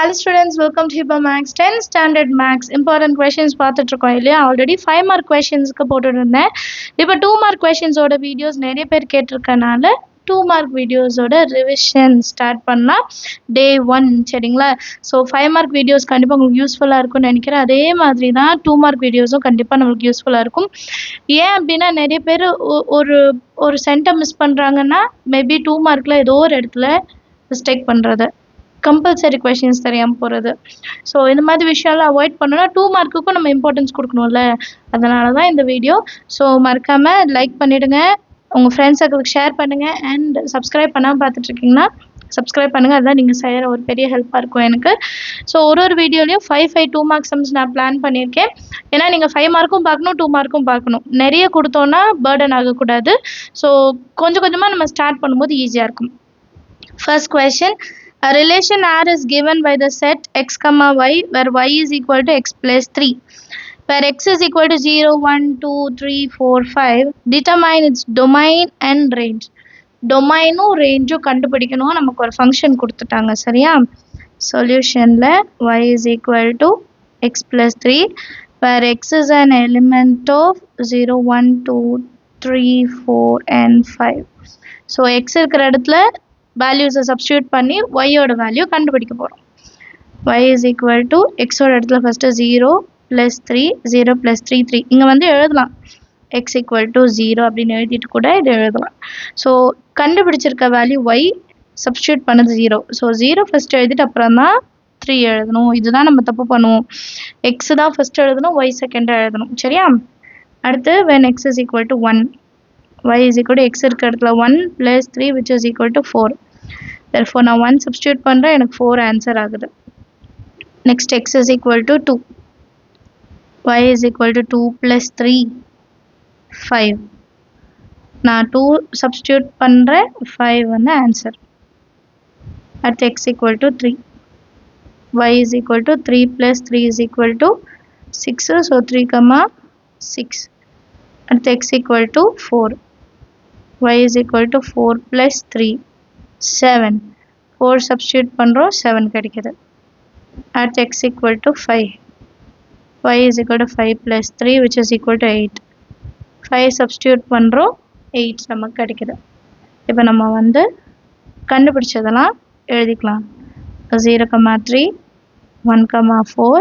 Hello students, welcome to Hippo Max 10 Standard Max. Important questions பார்த்துட்டு இருக்கோம் இல்லையா? Already 5 mark கொஸ்டின்ஸ்க்கு போட்டுருந்தேன். இப்போ 2 மார்க் கொஸ்டின்ஸோட வீடியோஸ் நிறைய பேர் கேட்டிருக்கனால 2 மார்க் வீடியோஸோட ரிவிஷன் ஸ்டார்ட் பண்ணலாம் டே 1 சரிங்களா? ஸோ 5 மார்க் வீடியோஸ் கண்டிப்பாக உங்களுக்கு யூஸ்ஃபுல்லாக இருக்கும்னு நினைக்கிறேன். அதே மாதிரி தான் 2 மார்க் வீடியோஸும் கண்டிப்பாக நம்மளுக்கு யூஸ்ஃபுல்லாக இருக்கும். ஏன் அப்படின்னா நிறைய பேர் ஒரு ஒரு சென்டை மிஸ் பண்ணுறாங்கன்னா மேபி 2 மார்க்கில் ஏதோ ஒரு இடத்துல மிஸ்டேக் பண்ணுறது, கம்பல்சரி கொஷின்ஸ் தெரியாமல் போகிறது. ஸோ இந்த மாதிரி விஷயம்லாம் அவாய்ட் பண்ணணும்னா 2 மார்க்குக்கும் நம்ம இம்பார்ட்டன்ஸ் கொடுக்கணும்ல, அதனால தான் இந்த வீடியோ. ஸோ மறக்காமல் லைக் பண்ணிவிடுங்க, உங்கள் ஃப்ரெண்ட்ஸ் சர்க்கிளுக்கு ஷேர் பண்ணுங்கள், அண்ட் சப்ஸ்கிரைப் பண்ணாமல் பார்த்துட்ருக்கீங்கன்னா சப்ஸ்கிரைப் பண்ணுங்கள். அதுதான் நீங்கள் செய்கிற ஒரு பெரிய ஹெல்ப்பாக இருக்கும் எனக்கு. ஸோ ஒரு வீடியோலையும் 5 2 மார்க் சம்ஸ் நான் பிளான் பண்ணியிருக்கேன். ஏன்னா நீங்கள் 5 மார்க்கும் பார்க்கணும், 2 மார்க்கும் பார்க்கணும். நிறைய கொடுத்தோன்னா பேர்டன் ஆகக்கூடாது. ஸோ கொஞ்சம் கொஞ்சமாக நம்ம ஸ்டார்ட் பண்ணும்போது ஈஸியாக இருக்கும். First question, a relation R is given by the set x comma y where y is equal to x plus 3, where x is equal to 0, 1, 2, 3, 4, 5. Determine its domain and range. டொமைனும் ரேஞ்சும் கண்டுபிடிக்கணும். நமக்கு ஒரு function கொடுத்துட்டாங்க சரியா? சொல்யூஷனில் y is equal to x plus 3 where x is an element of 0, 1, 2, 3, 4 and 5. So x இருக்கிற இடத்துல வேல்யூஸை substitute பண்ணி ஒய்யோட வேல்யூ கண்டுபிடிக்க போகிறோம். y is equal to xோட இடத்துல ஃபஸ்ட்டு 0 + 3, 0 + 3, 3. இங்கே வந்து எழுதலாம் x equal to 0 அப்படின்னு எழுதிட்டு கூட இது எழுதலாம். ஸோ கண்டுபிடிச்சிருக்க வேல்யூ y, சப்ஸ்டியூட் பண்ணது 0. ஸோ 0 ஃபஸ்ட்டு எழுதிட்டு அப்புறம் தான் 3 எழுதணும். இதுதான் நம்ம தப்பு பண்ணுவோம். x தான் ஃபஸ்ட்டு எழுதணும், y செகண்டாக எழுதணும் சரியா? அடுத்து when x is equal to 1, y is equal to x இருக்க இடத்துல 1 + 3 which is equal to 4. therefore நான் 1 substitute பண்ணுறேன், எனக்கு 4 ஆன்சர் ஆகுது. next x is equal to 2, y is equal to 2 + 3 5. நான் 2 substitute பண்ணுறேன், 5 வந்து ஆன்சர். அடுத்து x equal to 3, y is equal to 3 + 3 is equal to 6, so 3, 6. அடுத்து x equal to 4, y is equal to 4 + 3 7. 4 substitute பண்ணுறோம், 7 கிடைக்குது. அடுத்து x equal to 5, y is equal to 5 + 3 which is equal to 8. 5 substitute பண்ணுறோம், 8 நமக்கு கிடைக்குது. இப்போ நம்ம வந்து கண்டுபிடிச்சதெல்லாம் எழுதிக்கலாம். 0, 3, 1, 4,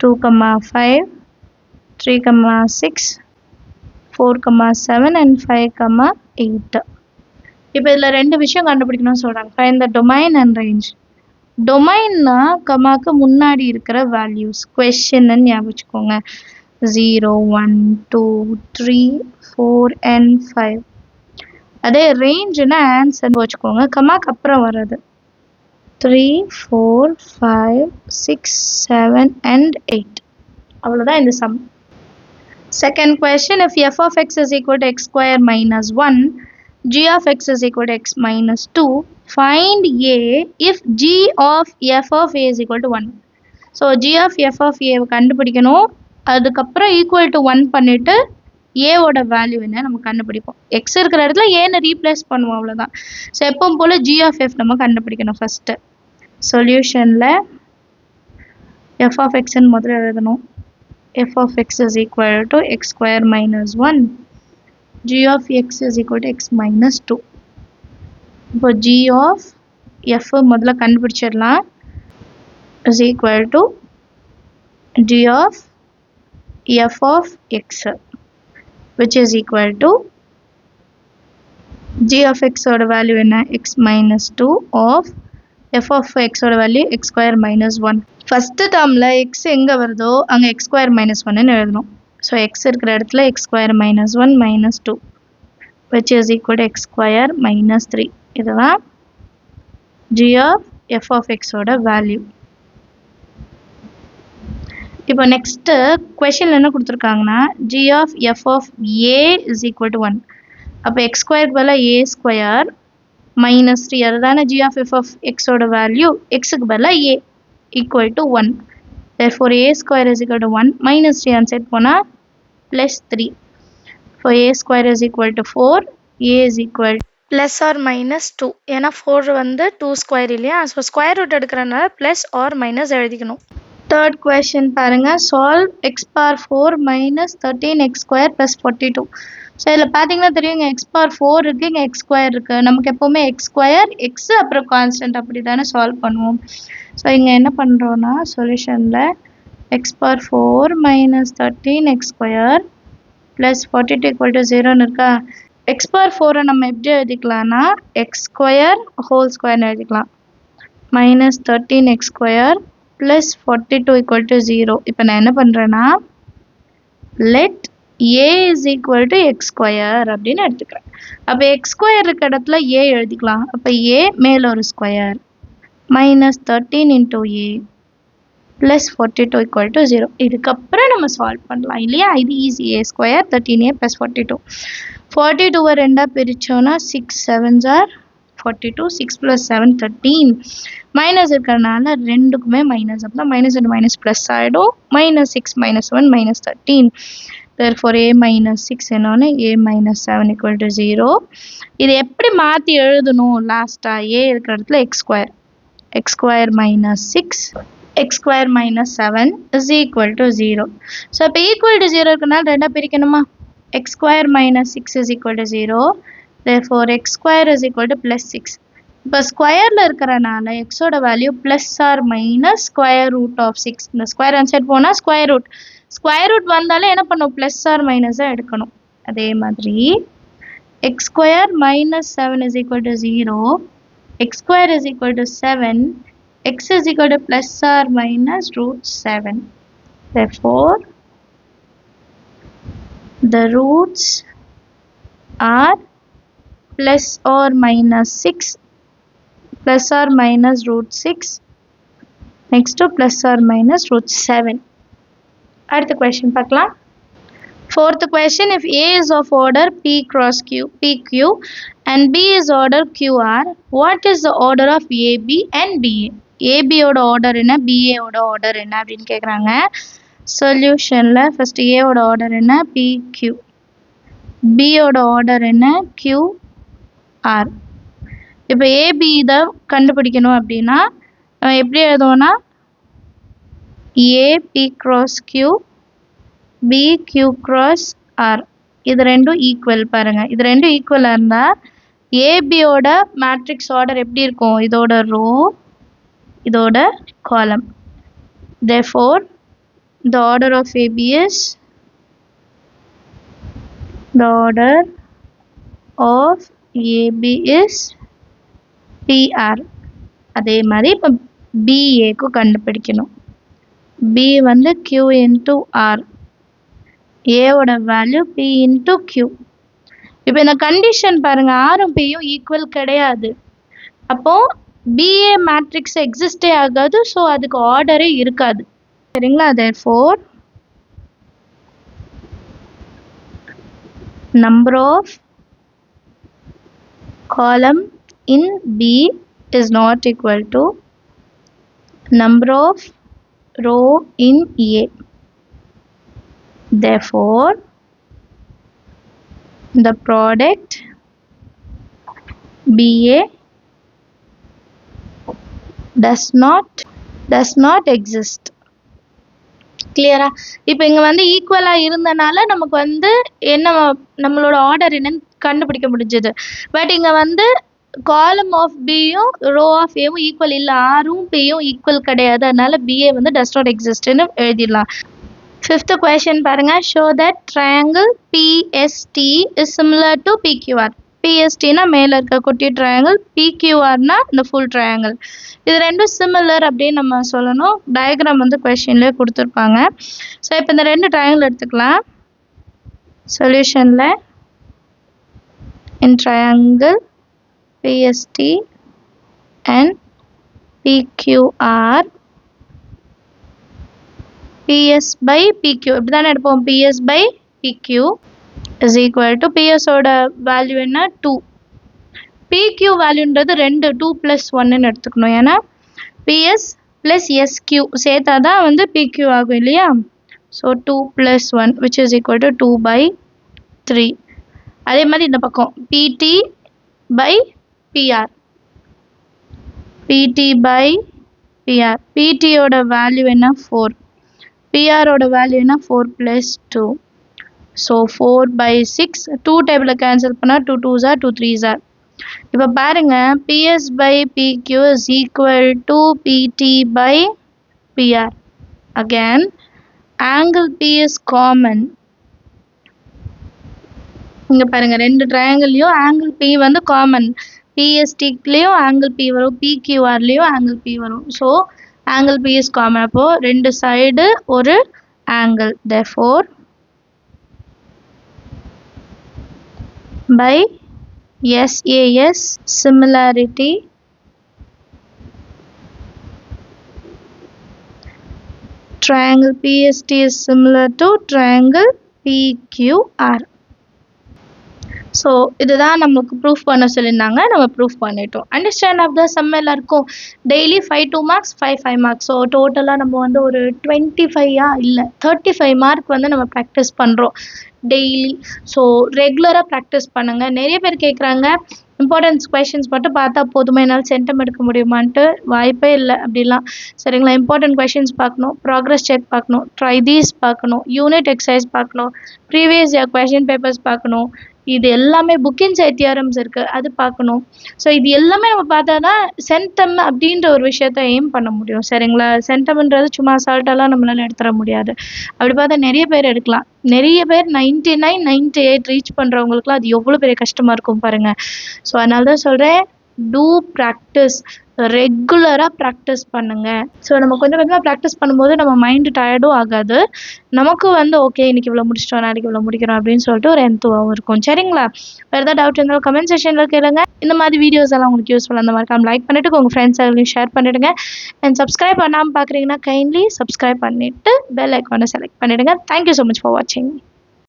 2, 5, 3, 6, 4, 7 and 5, 8. இப்போ இதில் 2 விஷயம் கண்டுபிடிக்கணும்னு சொல்கிறாங்க. Find the domain and range. டொமைன்னா கமாக்கு முன்னாடி இருக்கிற வேல்யூஸ், கொஷின்னு ஞாபகம் வச்சுக்கோங்க. 0, 1, 2, 3, 4 and 5. அதே ரேஞ்சுன்னா ஆன்சர்னு வச்சுக்கோங்க, கமாக்கு அப்புறம் வர்றது 3, 4, 5, 6, 7 and 8. அவ்வளோதான் இந்த some. Second question, if f of x is equal to x square minus 1, g of x is equal to x minus 2, find a if g of f of a is equal to 1. So g of f of a கண்டுபிடிக்கணும். அதுக்கப்புறம் equal to 1 பண்ணிவிட்டு a ஓட value என்ன நம்ம கண்டுபிடிப்போம். x இருக்கிற இடத்துல a-னு replace பண்ணுவோம், அவ்வளோதான். ஸோ எப்பவும் போல் g of f நம்ம கண்டுபிடிக்கணும் ஃபஸ்ட்டு. சொல்யூஷனில் f of x-ன்னு முதல்ல எழுதணும். f of x is equal to x square minus 1. g of x is equal to x minus 2. இப்போ g of f முதல்ல கண்டுபிடிச்சிடலாம். is equal to g of f of x which is equal to g of x ஓட value என்ன, x minus 2 of f of x ஓட value x square minus 1. First டேர்மில் X எங்கே வருதோ அங்கே x square minus 1ன்னு எழுதணும். So X இருக்கிற இடத்துல x square minus 1 minus 2 which is equal to x square minus 3. இதுதான் g of f of x ஓட வேல்யூ. இப்போ நெக்ஸ்ட்டு கொஷனில் என்ன கொடுத்துருக்காங்கன்னா g of f of a is equal to 1. அப்போ x ஸ்கொயருக்கு பதிலாக a ஸ்கொயர் மைனஸ் 3, அதுதானே g of f of x ஓட வேல்யூ. எக்ஸுக்கு பதிலாக a equal to 1. therefore a square is equal to 1 minus 3 and set போனால் plus 3. for a square is equal to 4, a is equal plus or minus 2. ஏன்னா 4 வந்து 2 square இல்லையா, so square root எடுக்கிறனால plus or minus எழுதிக்கணும். Third question பாருங்கள், solve x power 4 minus 13x square plus 42. So இதில் பார்த்தீங்கன்னா தெரியும், இங்கே எக்ஸ் பவர் 4 இருக்குது, இங்கே எக்ஸ் ஸ்கொயர் இருக்குது. நமக்கு எப்போவுமே எக்ஸ் ஸ்கொயர் எக்ஸ் அப்புறம் கான்ஸ்டன்ட் அப்படி தானே சால்வ் பண்ணுவோம். ஸோ இங்கே என்ன பண்ணுறோன்னா சொல்யூஷனில் x power 4 minus 13x square plus 42 equal to 0ன்னு இருக்கா. எக்ஸ் பவர் 4 நம்ம எப்படி எழுதிக்கலாம்னா எக்ஸ் ஸ்கொயர் ஹோல் ஸ்கொயர்னு எழுதிக்கலாம். Minus 13x square plus 42 equal to 0. இப்போ நான் என்ன பண்ணுறேன்னா let A is equal to X square அப்படின்னு எடுத்துக்கிறேன். அப்போ எக்ஸ் ஸ்கொயர் இருக்க இடத்துல ஏ எழுதிக்கலாம். அப்போ ஏ மேலே ஒரு square minus 13 into A plus 42 equal to 0. இதுக்கப்புறம் நம்ம சால்வ் பண்ணலாம் இல்லையா. இது ஈஸி. ஏ ஸ்கொயர் 13a ப்ளஸ் 42. 42 ரெண்டாக பிரித்தோன்னா 6 7s are 42. 6 + 7 13. மைனஸ் இருக்கிறனால ரெண்டுக்குமே மைனஸ், அப்போ மைனஸ் அண்ட் மைனஸ் ப்ளஸ் ஆகிடும். Minus 6 minus 1 minus 13. therefore a minus 6 என்னோன்னு a minus 7 equal to 0. இது எப்படி மாற்றி எழுதணும் லாஸ்ட்டாக, a இருக்கிற இடத்துல x square minus 6 x square minus 7 is equal to 0. So இப்போ equal to 0 இருக்கனால ரெண்டாக பிரிக்கணுமா. x square minus 6 is equal to 0. therefore x square is equal to plus 6. இப்போ ஸ்கொயரில் இருக்கிறனால எக்ஸோட value plus or minus square root of 6. இந்த square அன்சைட் போனால் square root வந்தாலே என்ன பண்ணும், ப்ளஸ் ஆர் மைனஸாக எடுக்கணும். அதே மாதிரி X square minus 7 is equal to 0. x square is equal to 7. x is equal to plus or minus root 7. Therefore, the roots are plus or minus 6, plus or minus root 6, next to plus or minus root 7. அடுத்த question பார்க்கலாம். Fourth question, if A is of order P cross Q, PQ and B is order QR, what is the order of AB and BA? AB ஓட order என்ன, BA ஓட order என்ன அப்படின்னு கேட்குறாங்க. சொல்யூஷனில் first A ஓட order என்ன, PQ. B ஓட order என்ன, QR. இப்போ AB இதை கண்டுபிடிக்கணும் அப்படின்னா எப்படி எழுதுவோன்னா A P cross Q, B Q cross R. இது ரெண்டும் ஈக்குவல் பாருங்கள். இது ரெண்டும் ஈக்குவலாக இருந்தால் ஏபியோட மேட்ரிக்ஸ் ஆர்டர் எப்படி இருக்கும், இதோட ரோ இதோட காலம். therefore the order of AB is PR. அதே மாதிரி இப்போ BAக்கு கண்டுபிடிக்கணும். B வந்து Q into R, ஏவோட வேல்யூ P into Q. இப்போ இந்த கண்டிஷன் பாருங்கள், ஆரும் பியும் ஈக்குவல் கிடையாது. அப்போது BA மேட்ரிக்ஸ் எக்ஸிஸ்டே ஆகாது. ஸோ அதுக்கு ஆர்டரே இருக்காது, சரிங்களா. therefore number of column in B is not equal to number of row in A. therefore the product BA does not exist. கிளியரா. இப்போ இங்கே வந்து ஈக்குவலாக இருந்தனால நமக்கு வந்து என்ன, நம்மளோட ஆர்டர் என்னன்னு கண்டுபிடிக்க முடிஞ்சது. பட் இங்கே வந்து காலம் ஆஃப் பியும் ரோ ஆஃப் ஏவும் ஈக்குவல் இல்லை, ஆரும் பியும் ஈக்குவல் கிடையாது. அதனால BA வந்து டஸ் நாட் எக்ஸிஸ்ட்னு எழுதிடலாம். ஃபிஃப்த் கொஷின் பாருங்கள். Show that triangle PST is similar to PQR. PSTனா மேலே இருக்க குட்டி ட்ரையாங்கிள், PQRனா இந்த ஃபுல் ட்ரையாங்கிள். இது ரெண்டும் சிமிலர் அப்படின்னு நம்ம சொல்லணும். டயக்ராம் வந்து கொஷின்லேயே கொடுத்துருப்பாங்க. ஸோ இப்போ இந்த ரெண்டு ட்ரையாங்கிள் எடுத்துக்கலாம். சொல்யூஷனில் in triangle PST and PQR, PS by PQ இப்படி தானே எடுப்போம். PS by PQ is equal to PS ஓட வேல்யூ என்ன, 2. PQ வேல்யூன்றது 2, 2 + 1ன்னு எடுத்துக்கணும். ஏன்னா PS + SQ சேர்த்தா தான் வந்து PQ ஆகும் இல்லையா. So 2 + 1 which is equal to 2/3. அதே மாதிரி இந்த பக்கம் PT by PR. PT by PR. PT ஓட வேல்யூ என்ன 4. PR ஓட வேல்யூ என்ன 4 plus 2. So 4 by 6. 2 டேபிள கேன்சல் பண்ணா 2 2s are 2 3s are. இப்போ பாருங்க PS by PQ is equal to PT by PR. Again, angle P is common. இங்க பாருங்க ரெண்டு ட்ரையாங்கிள்லயும் angle P வந்து common. PSTலயும் angle P வரும், PQRலயும் angle P வரும். So angle P is common. அப்போ ரெண்டு சைடு ஒரு angle. Therefore by SAS similarity triangle PST is similar to triangle PQR. So இதுதான் நமக்கு ப்ரூஃப் பண்ண சொல்லியிருந்தாங்க, நம்ம ப்ரூஃப் பண்ணிட்டோம். அண்டர்ஸ்டாண்ட் ஆஃப் த சம் எல்லாருக்கும் டெய்லி 5 2 மார்க்ஸ் 5 5 மார்க்ஸ். ஸோ டோட்டலாக நம்ம வந்து ஒரு 25 இல்லை 35 மார்க் வந்து நம்ம ப்ராக்டிஸ் பண்ணுறோம் டெய்லி. ஸோ ரெகுலராக ப்ராக்டிஸ் பண்ணுங்கள். நிறைய பேர் கேட்குறாங்க இம்பார்ட்டன்ஸ் கொஷின்ஸ் மட்டும் பார்த்தா போதுமா, என்னால் சென்டம் எடுக்க முடியுமான்ட்டு. வாய்ப்பே இல்லை அப்படிலாம். சரிங்களா, இம்பார்ட்டன்ட் கொஷின்ஸ் பார்க்கணும், ப்ராக்ரஸ் செக் பார்க்கணும், ட்ரை தீஸ் பார்க்கணும், யூனிட் எக்ஸசைஸ் பார்க்கணும், ப்ரீவியஸ் இயர் கொஷின் பேப்பர்ஸ் பார்க்கணும். இது எல்லாமே புக் இன்சைட் தியரம்ஸ் இருக்குது, அது பார்க்கணும். ஸோ இது எல்லாமே நம்ம பார்த்தா தான் சென்டம் அப்படின்ற ஒரு விஷயத்த எய்ம் பண்ண முடியும். சரிங்களா, சென்டம்ன்றது சும்மா அசால்ட்டாலாம் நம்மளால எடுத்துட முடியாது. அப்படி பார்த்தா நிறைய பேர் எடுக்கலாம். நிறைய பேர் 99 98 ரீச் பண்ணுறவங்களுக்குலாம் அது எவ்வளோ பெரிய கஷ்டமாக இருக்கும் பாருங்கள். ஸோ அதனால தான் சொல்கிறேன், டூ ப்ராக்டிஸ், ரெகுலராக ப்ராக்டிஸ் பண்ணுங்கள். ஸோ நம்ம கொஞ்சம் கொஞ்சமாக ப்ராக்டிஸ் பண்ணும்போது நம்ம மைண்டு டயர்டும் ஆகாது. நமக்கு வந்து ஓகே இன்றைக்கி இவ்வளோ முடிச்சிட்டோம், நாளைக்கு இவ்வளோ முடிக்கிறோம் அப்படின்னு சொல்லிட்டு ஒரு எந்துவாகவும் இருக்கும். சரிங்களா, வேறு ஏதாவது டவுட் இருந்தாலும் கமெண்ட் செக்ஷனில் கேளுங்க. இந்த மாதிரி வீடியோஸ் எல்லாம் உங்களுக்கு யூஸ்ஃபுல்லாக அந்த மாதிரி லைக் பண்ணிவிட்டு உங்கள் ஃப்ரெண்ட்ஸ் எல்லாரையும் ஷேர் பண்ணிவிடுங்க. அண்ட் சப்ஸ்கிரைப் பண்ணாமல் பார்க்குறீங்கன்னா கைண்ட்லி சப்ஸ்கிரைப் பண்ணிவிட்டு பெல் ஐக்கானை செலக்ட் பண்ணிவிடுங்க. தேங்க்யூ ஸோ மச் ஃபார் வாட்சிங்.